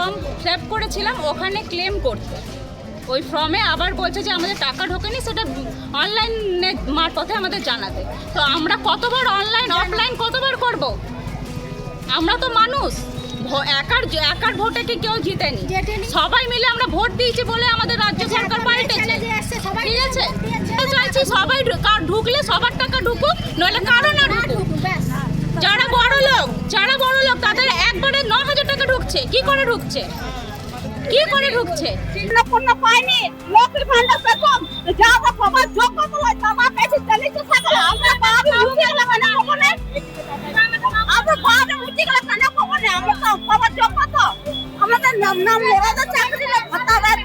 Form save করেছিলাম ওখানে claim করতে, ওই ফর্মে আবার বলছে যে আমাদের টাকা ঢোকেনি, সেটা অনলাইন মারফতে আমাদের জানাতে। তো আমরা কতবার অনলাইন অফলাইন কতবার করব? আমরা তো মানুষ, একার ভোটে কি কেউ জিতেনি, সবাই মিলে আমরা ভোট দিয়েছি বলে আমাদের রাজ্য সরকার পাল্টেছে। ঠিক আছে, চাইছি সবাই ঢুকলে সবার টাকা ঢুকুক, নইলে কারো না ঢুকুক। যারা বড় লোক তাদের একবারে 9,000 টাকা ঢুকছে। কি করে ঢুকছে? পাইনি লক্ষ্মীর ভান্ডার পেতাম যা বাবা যোগ্য বলে জমা পেয়েছি 40 টাকা আমরা বাবা উঠে গেল মানে কোনে আমরা বাবা উঠে গেল কেন কোনে আমরা তো বাবা যোগ্য তো আমাদের নাম ওরা চাকরি না ভাতাদার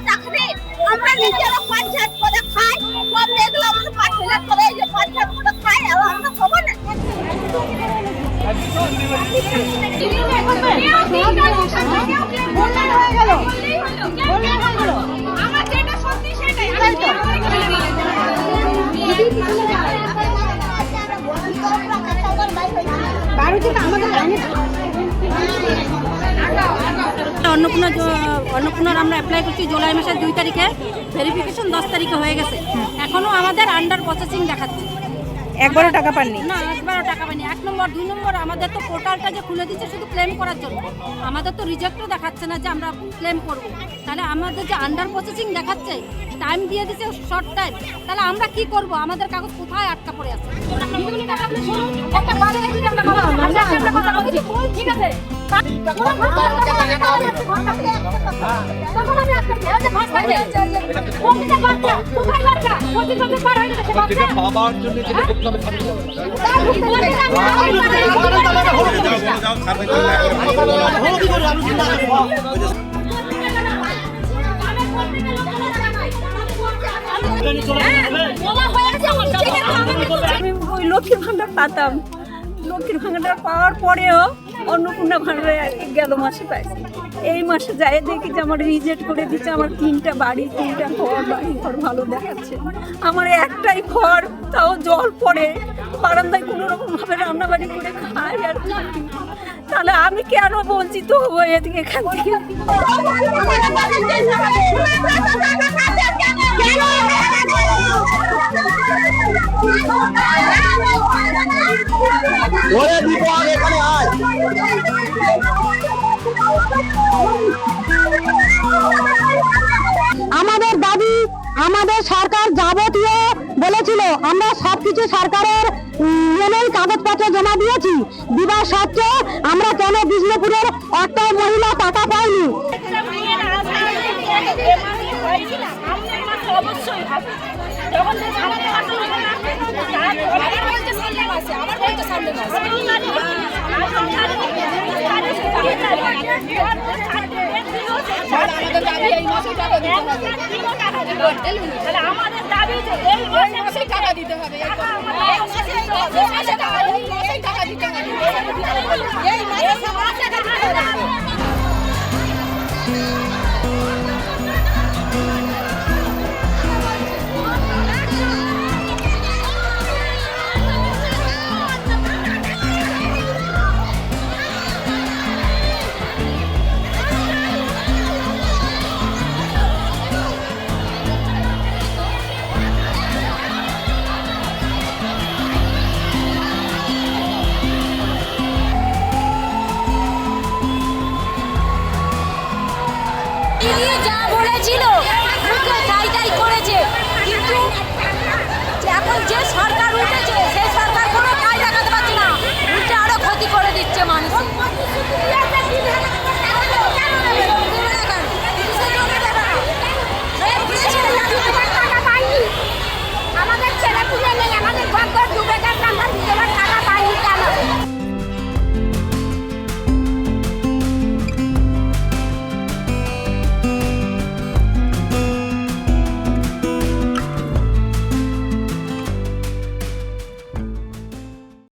চাকরি আমরা নিজেরা পঞ্চায়েত করে খাই, সব দেখলাম আমাদের পঞ্চায়েত করে এই যে পঞ্চায়েত করে খাই আর আমরা খাবো না। অন্নপূর্ণার আমরা অ্যাপ্লাই করছি জুলাই মাসের 2 তারিখে, ভেরিফিকেশন 10 তারিখে হয়ে গেছে, এখনো আমাদের আন্ডার প্রসেসিং দেখাচ্ছে। একবারও টাকা পাননি? না, একবারও টাকা পাইনি। 1 নম্বর 2 নম্বর আমাদের তো পোর্টালটা যে খুলে দিচ্ছে শুধু ক্লেম করার জন্য, আমাদের তো রিজেক্টও দেখাচ্ছে না যে আমরা ক্লেম করব। তাহলে আমাদের যে আন্ডার প্রসেসিং দেখাচ্ছে, টাইম দিয়ে দিচ্ছে শর্ট টাইম, তাহলে আমরা কি করব? আমাদের কাগজ কোথায় আটকা পড়ে আছে? ঠিক আছে, আমি ওই লক্ষ্মীর ভান্ডার পাতাম, লক্ষ্মীর ভান্ডার পাওয়ার পরেও অন্নপূর্ণা ভান্ডারে গেল মাসে পাইছি। এই মাসে যাই দেখি যে আমার রিজেক্ট করে দিচ্ছে, আমার 3টা বাড়ি 3টা ঘর, বাড়ি ঘর ভালো দেখাচ্ছে, আমার একটাই ঘর তাও জল পড়ে, বারান্দায় কোনো রকম ভাবে রান্নাবাড়ি করে খাই আর থাকি। তাহলে আমি কেন বঞ্চিত হবো এদিকে এখান থেকে? আমাদের দাবি, আমাদের সরকার যাবতীয় বলেছিল, আমরা সবকিছু সরকারের মেনেই কাগজপত্র জমা দিয়েছি, দিবার সত্ত্বেও আমরা কেন বিষ্ণুপুরের একটা মহিলা টাকা পাইনি? আমাদের দাবি যে এই মাসে টাকা দিতে হবে, এই মাসে টাকা দিতে হবে।